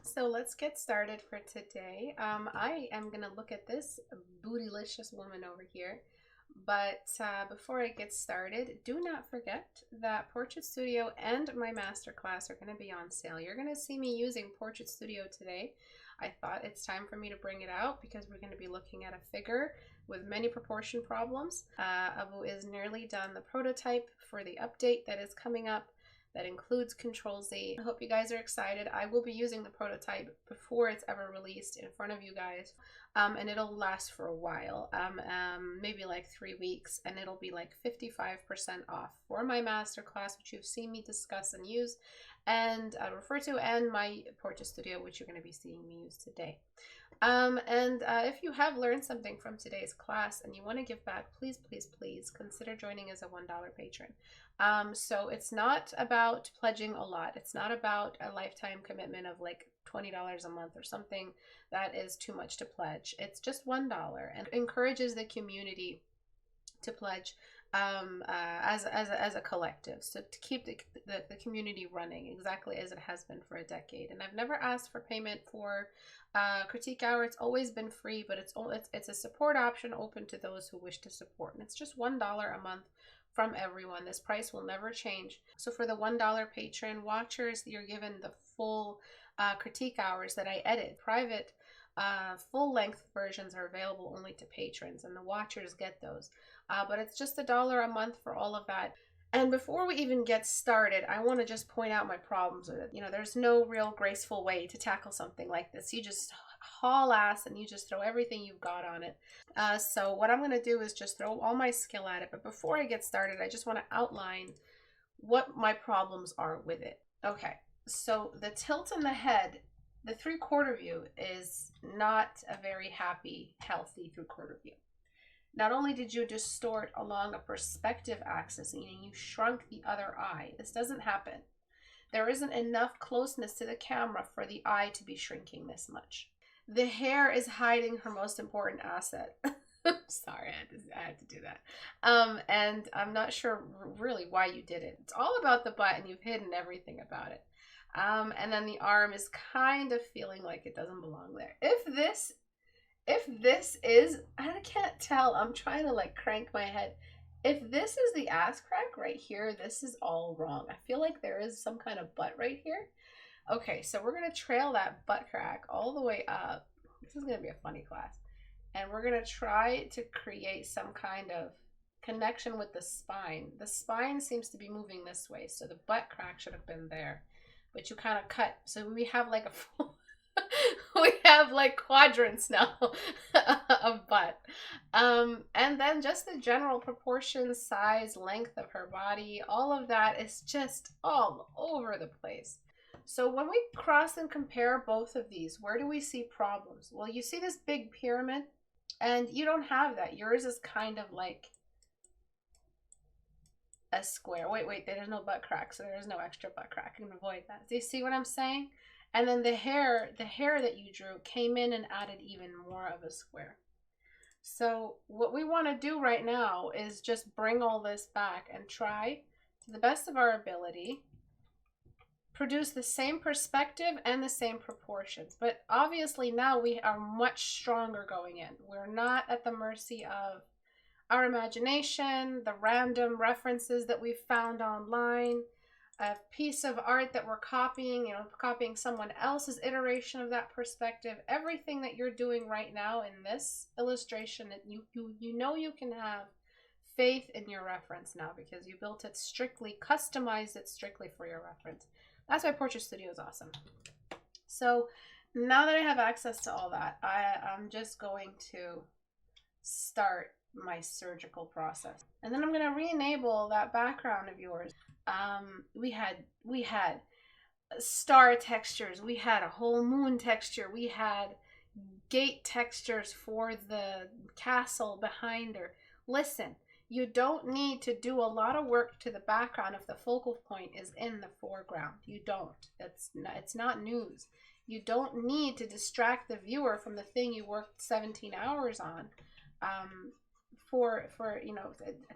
So let's get started for today. I am going to look at this bootylicious woman over here. But before I get started, do not forget that Portrait Studio and my masterclass are going to be on sale. You're going to see me using Portrait Studio today. I thought it's time for me to bring it out because we're going to be looking at a figure with many proportion problems. Abu is nearly done the prototype for the update that is coming up. That includes Control Z. I hope you guys are excited. I will be using the prototype before it's ever released in front of you guys. And it'll last for a while, maybe like 3 weeks, and it'll be like 55% off for my masterclass, which you've seen me discuss and use and refer to, and my Portrait Studio, which you're going to be seeing me use today. If you have learned something from today's class and you want to give back, please, please, please consider joining as a $1 patron. So it's not about pledging a lot. It's not about a lifetime commitment of like $20 a month or something that is too much to pledge. It's just $1 and encourages the community to pledge as a collective, so to keep the community running exactly as it has been for a decade. And I've never asked for payment for Critique Hour. It's always been free, but it's a support option open to those who wish to support, and it's just $1 a month from everyone. This price will never change. So for the $1 patron watchers, you're given the full Critique Hours that I edit. Private full-length versions are available only to patrons, and the watchers get those. But it's just $1 a month for all of that. And before we even get started, I want to just point out my problems with it. You know, there's no real graceful way to tackle something like this. You just haul ass and you just throw everything you've got on it. So what I'm going to do is just throw all my skill at it. But before I get started, I just want to outline what my problems are with it. Okay, so the tilt in the head, the 3/4 view, is not a very happy, healthy 3/4 view. Not only did you distort along a perspective axis, meaning you shrunk the other eye. This doesn't happen. There isn't enough closeness to the camera for the eye to be shrinking this much. The hair is hiding her most important asset. Sorry, I had to do that. And I'm not sure really why you did it. It's all about the butt, and you've hidden everything about it. And then the arm is kind of feeling like it doesn't belong there. If this is, I can't tell, I'm trying to like crank my head. If this is the ass crack right here, this is all wrong. I feel like there is some kind of butt right here. Okay, so we're going to trail that butt crack all the way up. This is going to be a funny class. And we're going to try to create some kind of connection with the spine. The spine seems to be moving this way, so the butt crack should have been there. But you kind of cut, so we have like a full... we have like quadrants now of butt. And then just the general proportion, size, length of her body, all of that is just all over the place. So when we cross and compare both of these, where do we see problems? Well, you see this big pyramid, and you don't have that. Yours is kind of like a square. Wait, there's no butt crack, so there's no extra butt crack. I can avoid that. Do you see what I'm saying? And then the hair that you drew came in and added even more of a square. So what we want to do right now is just bring all this back and try, to the best of our ability, produce the same perspective and the same proportions. But obviously now we are much stronger going in. We're not at the mercy of our imagination, the random references that we've found online, a piece of art that we're copying, copying someone else's iteration of that perspective. Everything that you're doing right now in this illustration, you know you can have faith in your reference now because you built it strictly, customized it strictly for your reference. That's why Portrait Studio is awesome. So now that I have access to all that, I'm just going to start my surgical process. And then I'm going to re-enable that background of yours. We had star textures, we had a whole moon texture, we had gate textures for the castle behind her. Listen, you don't need to do a lot of work to the background if the focal point is in the foreground. You don't. It's not news. You don't need to distract the viewer from the thing you worked 17 hours on.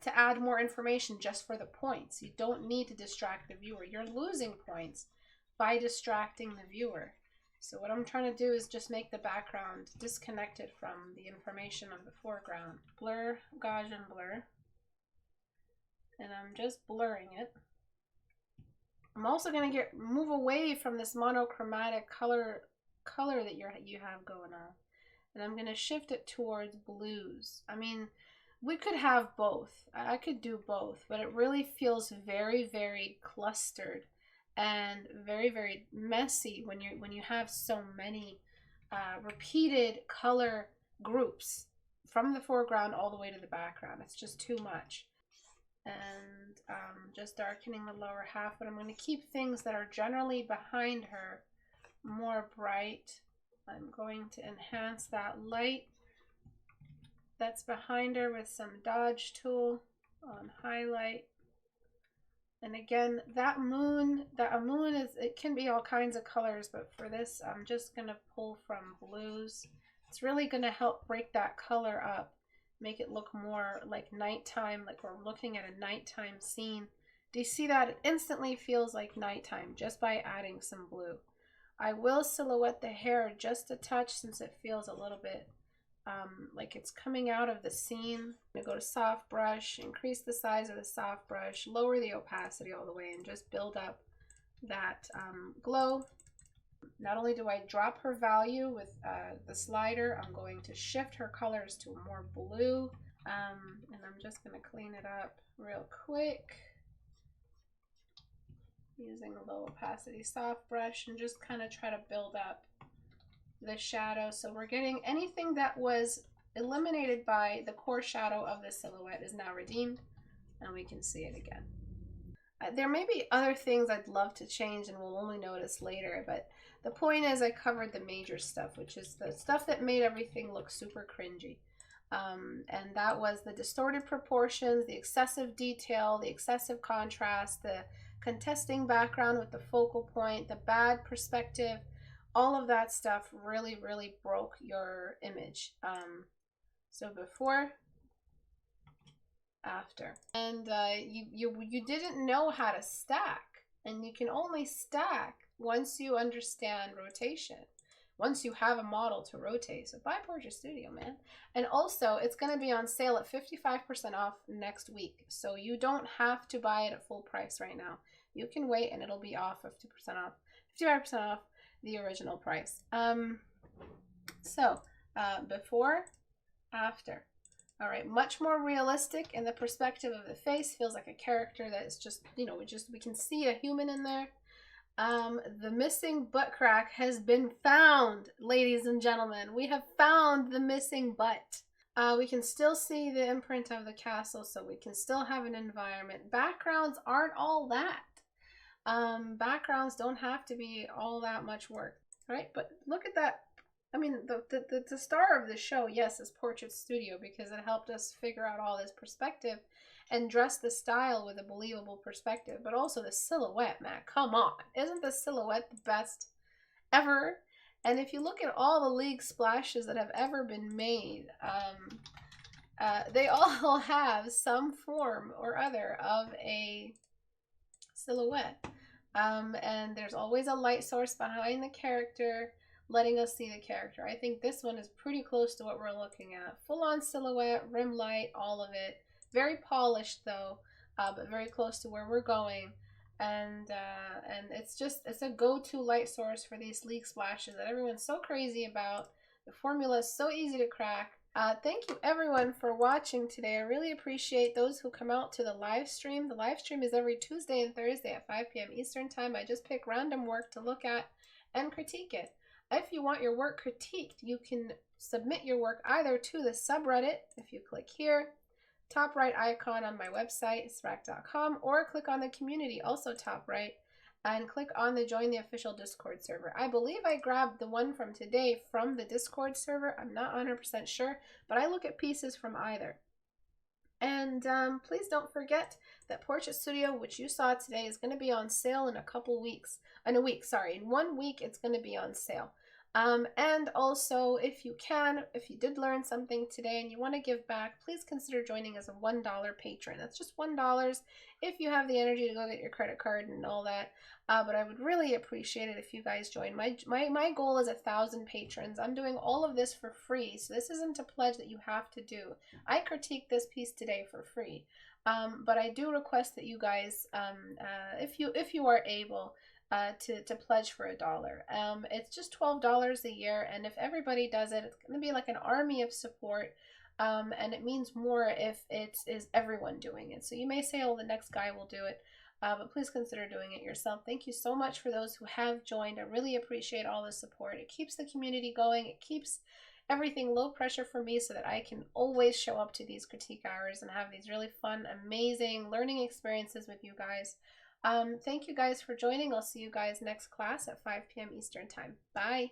To add more information just for the points. You don't need to distract the viewer. You're losing points by distracting the viewer. So what I'm trying to do is just make the background disconnected from the information of the foreground. Blur, Gaussian blur. And I'm just blurring it. I'm also going to move away from this monochromatic color that you have going on. And I'm going to shift it towards blues. I mean, we could have both. I could do both, but it really feels very, very clustered and very, very messy when you have so many repeated color groups from the foreground all the way to the background. It's just too much. And just darkening the lower half, but I'm going to keep things that are generally behind her more bright. I'm going to enhance that light that's behind her with some dodge tool on highlight. And again, that moon is, it can be all kinds of colors, but for this I'm just going to pull from blues. It's really going to help break that color up, make it look more like nighttime, like we're looking at a nighttime scene. Do you see that? It instantly feels like nighttime just by adding some blue. I will silhouette the hair just a touch since it feels a little bit like it's coming out of the scene. I'm going to go to soft brush, increase the size of the soft brush, lower the opacity all the way, and just build up that glow. Not only do I drop her value with the slider, I'm going to shift her colors to more blue, and I'm just going to clean it up real quick using a low opacity soft brush and just kind of try to build up the shadow. So we're getting anything that was eliminated by the core shadow of the silhouette is now redeemed, and we can see it again. There may be other things I'd love to change and we'll only notice later, but the point is I covered the major stuff, which is the stuff that made everything look super cringy. And that was the distorted proportions, the excessive detail, the excessive contrast, the contesting background with the focal point, the bad perspective. All of that stuff really, really broke your image. So before, after. And you didn't know how to stack. And you can only stack once you understand rotation. Once you have a model to rotate. So buy Portrait Studio, man. And also, it's going to be on sale at 55% off next week. So you don't have to buy it at full price right now. You can wait and it'll be off 50% off. 55% off the original price. Before, after. All right, much more realistic in the perspective of the face. Feels like a character that is just, you know, we can see a human in there. The missing butt crack has been found, ladies and gentlemen. We have found the missing butt. We can still see the imprint of the castle, so we can still have an environment. Backgrounds aren't all that. Backgrounds don't have to be all that much work, right? But look at that. I mean, the star of the show, yes, is Portrait Studio because it helped us figure out all this perspective and dress the style with a believable perspective, but also the silhouette, man. Come on. Isn't the silhouette the best ever? And if you look at all the league splashes that have ever been made, they all have some form or other of a silhouette. And there's always a light source behind the character, letting us see the character. I think this one is pretty close to what we're looking at. Full-on silhouette, rim light, all of it. Very polished though, but very close to where we're going. And it's a go-to light source for these league splashes that everyone's so crazy about. The formula is so easy to crack. Thank you everyone for watching today. I really appreciate those who come out to the live stream. The live stream is every Tuesday and Thursday at 5 p.m. Eastern Time. I just pick random work to look at and critique it. If you want your work critiqued, you can submit your work either to the subreddit, if you click here, top right icon on my website, istebrak.com, or click on the community, also top right, and click on the join the official Discord server. I believe I grabbed the one from today from the Discord server. I'm not 100% sure, but I look at pieces from either. And please don't forget that Portrait Studio, which you saw today, is going to be on sale in a couple weeks. In 1 week, it's going to be on sale. And also, if you can, if you did learn something today and you want to give back, please consider joining as a $1 patron. That's just $1 if you have the energy to go get your credit card and all that. But I would really appreciate it if you guys join. My goal is 1,000 patrons. I'm doing all of this for free, so this isn't a pledge that you have to do. I critique this piece today for free, but I do request that you guys, if you are able, to pledge for $1. It's just $12 a year, and if everybody does it, it's going to be like an army of support. And it means more if it is everyone doing it. So you may say, oh, the next guy will do it. But please consider doing it yourself. Thank you so much for those who have joined. I really appreciate all the support. It keeps the community going. It keeps everything low pressure for me so that I can always show up to these critique hours and have these really fun, amazing learning experiences with you guys. Thank you guys for joining. I'll see you guys next class at 5 p.m. Eastern Time. Bye.